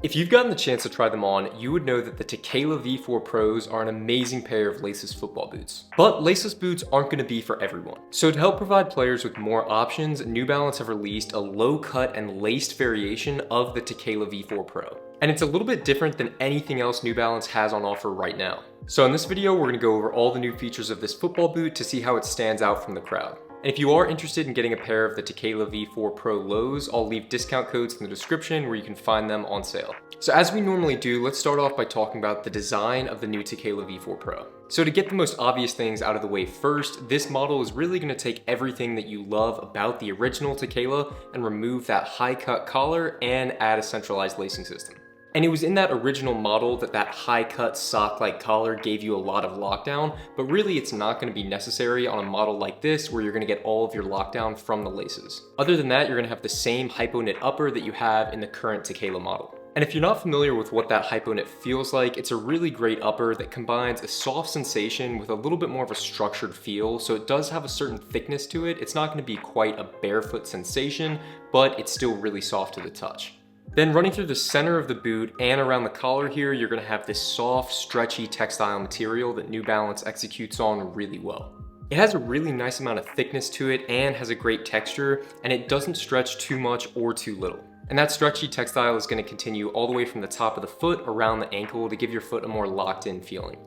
If you've gotten the chance to try them on, you would know that the Tekela V4 Pros are an amazing pair of laceless football boots. But laceless boots aren't going to be for everyone. So to help provide players with more options, New Balance have released a low-cut and laced variation of the Tekela V4 Pro. And it's a little bit different than anything else New Balance has on offer right now. So in this video, we're going to go over all the new features of this football boot to see how it stands out from the crowd. And if you are interested in getting a pair of the Tekela V4 Pro lows, I'll leave discount codes in the description where you can find them on sale. So as we normally do, let's start off by talking about the design of the new Tekela V4 Pro. So to get the most obvious things out of the way first, this model is really going to take everything that you love about the original Tekela and remove that high-cut collar and add a centralized lacing system. And it was in that original model that high-cut sock-like collar gave you a lot of lockdown, but really it's not going to be necessary on a model like this where you're going to get all of your lockdown from the laces. Other than that, you're going to have the same hypo-knit upper that you have in the current Tekela model. And if you're not familiar with what that hypo-knit feels like, it's a really great upper that combines a soft sensation with a little bit more of a structured feel, so it does have a certain thickness to it. It's not going to be quite a barefoot sensation, but it's still really soft to the touch. Then running through the center of the boot and around the collar here, you're going to have this soft, stretchy textile material that New Balance executes on really well. It has a really nice amount of thickness to it and has a great texture, and it doesn't stretch too much or too little. And that stretchy textile is going to continue all the way from the top of the foot around the ankle to give your foot a more locked in feeling.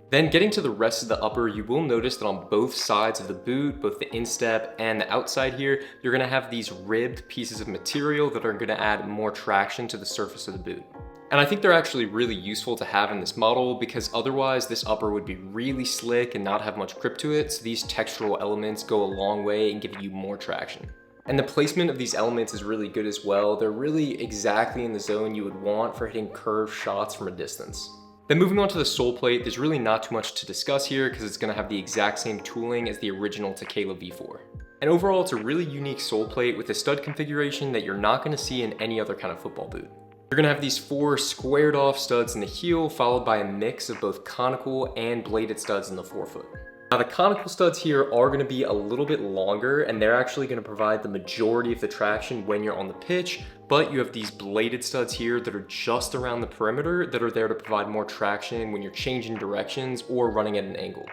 Then getting to the rest of the upper, you will notice that on both sides of the boot, both the instep and the outside here, you're going to have these ribbed pieces of material that are going to add more traction to the surface of the boot. And I think they're actually really useful to have in this model because otherwise this upper would be really slick and not have much grip to it, so these textural elements go a long way in giving you more traction. And the placement of these elements is really good as well. They're really exactly in the zone you would want for hitting curved shots from a distance. Then moving on to the sole plate, there's really not too much to discuss here because it's going to have the exact same tooling as the original Tekela V4. And overall, it's a really unique sole plate with a stud configuration that you're not going to see in any other kind of football boot. You're going to have these 4 squared off studs in the heel, followed by a mix of both conical and bladed studs in the forefoot. Now the conical studs here are going to be a little bit longer and they're actually going to provide the majority of the traction when you're on the pitch, but you have these bladed studs here that are just around the perimeter that are there to provide more traction when you're changing directions or running at an angle.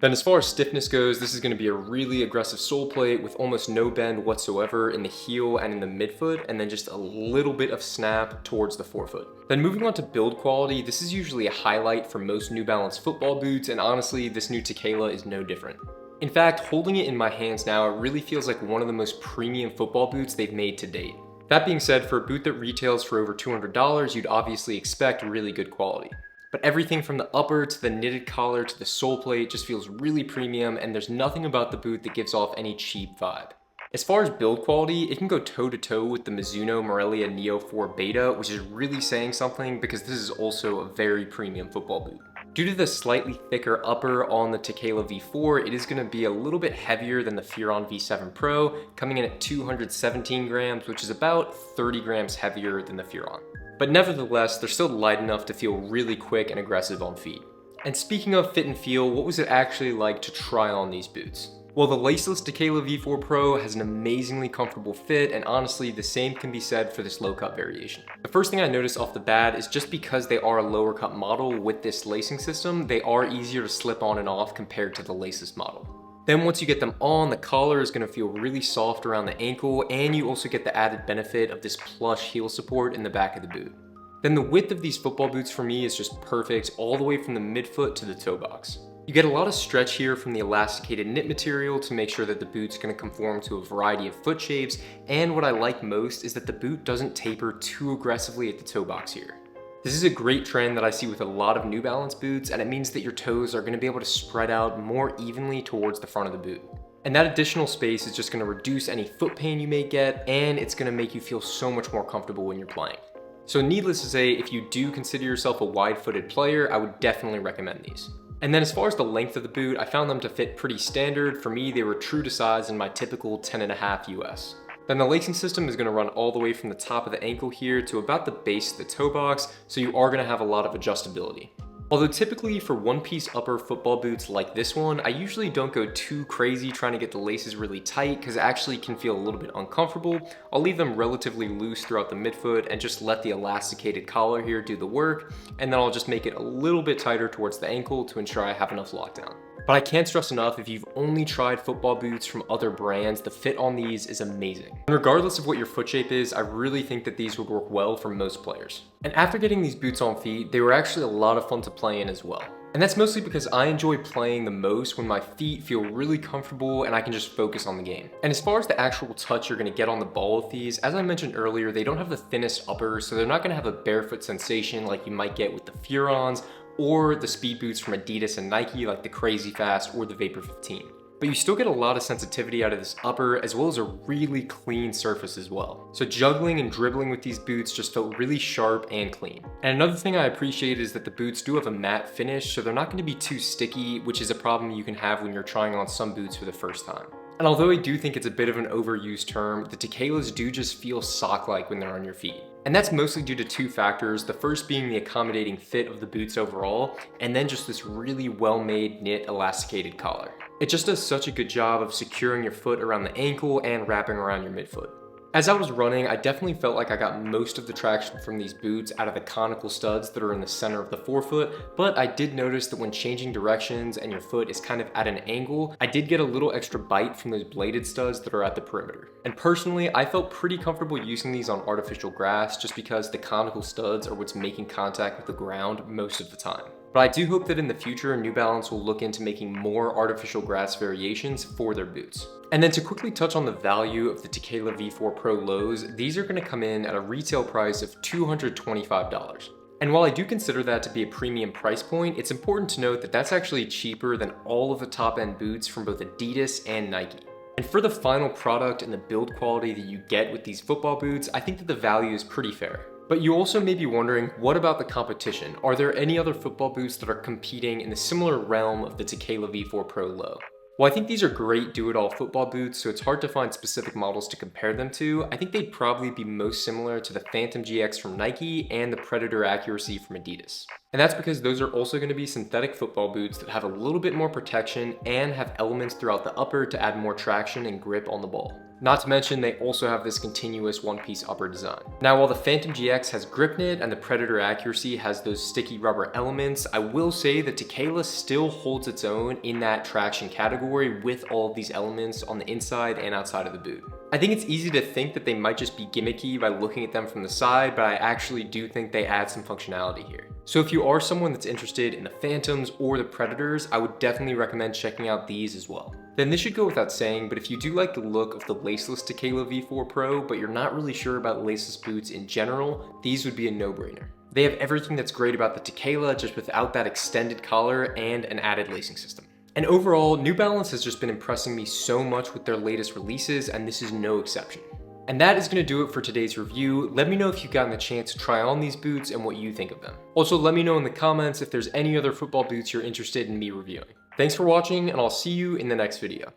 Then as far as stiffness goes, this is going to be a really aggressive sole plate with almost no bend whatsoever in the heel and in the midfoot, and then just a little bit of snap towards the forefoot. Then moving on to build quality, this is usually a highlight for most New Balance football boots, and honestly, this new Tekela is no different. In fact, holding it in my hands now, it really feels like one of the most premium football boots they've made to date. That being said, for a boot that retails for over $200, you'd obviously expect really good quality. But everything from the upper to the knitted collar to the sole plate just feels really premium, and there's nothing about the boot that gives off any cheap vibe. As far as build quality, it can go toe-to-toe with the Mizuno Morelia Neo 4 Beta, which is really saying something because this is also a very premium football boot. Due to the slightly thicker upper on the Tekela V4, it is going to be a little bit heavier than the Furon V7 Pro, coming in at 217 grams, which is about 30 grams heavier than the Furon. But nevertheless, they're still light enough to feel really quick and aggressive on feet. And speaking of fit and feel, what was it actually like to try on these boots? Well, the laceless Tekela V4 Pro has an amazingly comfortable fit, and honestly, the same can be said for this low-cut variation. The first thing I noticed off the bat is just because they are a lower cut model with this lacing system, they are easier to slip on and off compared to the laceless model. Then once you get them on, the collar is going to feel really soft around the ankle, and you also get the added benefit of this plush heel support in the back of the boot. Then the width of these football boots for me is just perfect, all the way from the midfoot to the toe box. You get a lot of stretch here from the elasticated knit material to make sure that the boot's going to conform to a variety of foot shapes, and what I like most is that the boot doesn't taper too aggressively at the toe box here. This is a great trend that I see with a lot of New Balance boots, and it means that your toes are going to be able to spread out more evenly towards the front of the boot. And that additional space is just going to reduce any foot pain you may get, and it's going to make you feel so much more comfortable when you're playing. So needless to say, if you do consider yourself a wide-footed player, I would definitely recommend these. And then as far as the length of the boot, I found them to fit pretty standard. For me, they were true to size in my typical 10.5 US. Then the lacing system is going to run all the way from the top of the ankle here to about the base of the toe box, so you are going to have a lot of adjustability. Although typically for one-piece upper football boots like this one, I usually don't go too crazy trying to get the laces really tight because it actually can feel a little bit uncomfortable. I'll leave them relatively loose throughout the midfoot and just let the elasticated collar here do the work, and then I'll just make it a little bit tighter towards the ankle to ensure I have enough lockdown. But I can't stress enough, if you've only tried football boots from other brands, the fit on these is amazing. And regardless of what your foot shape is, I really think that these would work well for most players. And after getting these boots on feet, they were actually a lot of fun to play in as well. And that's mostly because I enjoy playing the most when my feet feel really comfortable and I can just focus on the game. And as far as the actual touch you're gonna get on the ball with these, as I mentioned earlier, they don't have the thinnest upper, so they're not gonna have a barefoot sensation like you might get with the Furons or the speed boots from Adidas and Nike like the Crazy Fast or the Vapor 15. But you still get a lot of sensitivity out of this upper, as well as a really clean surface as well. So juggling and dribbling with these boots just felt really sharp and clean. And another thing I appreciate is that the boots do have a matte finish, so they're not going to be too sticky, which is a problem you can have when you're trying on some boots for the first time. And although I do think it's a bit of an overused term, the Tekelas do just feel sock-like when they're on your feet. And that's mostly due to two factors, the first being the accommodating fit of the boots overall, and then just this really well-made knit elasticated collar. It just does such a good job of securing your foot around the ankle and wrapping around your midfoot. As I was running, I definitely felt like I got most of the traction from these boots out of the conical studs that are in the center of the forefoot, but I did notice that when changing directions and your foot is kind of at an angle, I did get a little extra bite from those bladed studs that are at the perimeter. And personally, I felt pretty comfortable using these on artificial grass just because the conical studs are what's making contact with the ground most of the time. But I do hope that in the future, New Balance will look into making more artificial grass variations for their boots. And then to quickly touch on the value of the Tekela V4 Pro lows, these are going to come in at a retail price of $225. And while I do consider that to be a premium price point, it's important to note that that's actually cheaper than all of the top-end boots from both Adidas and Nike. And for the final product and the build quality that you get with these football boots, I think that the value is pretty fair. But you also may be wondering, what about the competition? Are there any other football boots that are competing in the similar realm of the Tekela V4 Pro Low? Well, I think these are great do-it-all football boots, so it's hard to find specific models to compare them to. I think they'd probably be most similar to the Phantom GX from Nike and the Predator Accuracy from Adidas. And that's because those are also going to be synthetic football boots that have a little bit more protection and have elements throughout the upper to add more traction and grip on the ball. Not to mention, they also have this continuous one-piece upper design. Now, while the Phantom GX has grip knit and the Predator Accuracy has those sticky rubber elements, I will say that Tekela still holds its own in that traction category with all of these elements on the inside and outside of the boot. I think it's easy to think that they might just be gimmicky by looking at them from the side, but I actually do think they add some functionality here. So if you are someone that's interested in the Phantoms or the Predators, I would definitely recommend checking out these as well. Then this should go without saying, but if you do like the look of the laceless Tekela V4 Pro, but you're not really sure about laceless boots in general, these would be a no-brainer. They have everything that's great about the Tekela, just without that extended collar and an added lacing system. And overall, New Balance has just been impressing me so much with their latest releases, and this is no exception. And that is going to do it for today's review. Let me know if you've gotten the chance to try on these boots and what you think of them. Also, let me know in the comments if there's any other football boots you're interested in me reviewing. Thanks for watching, and I'll see you in the next video.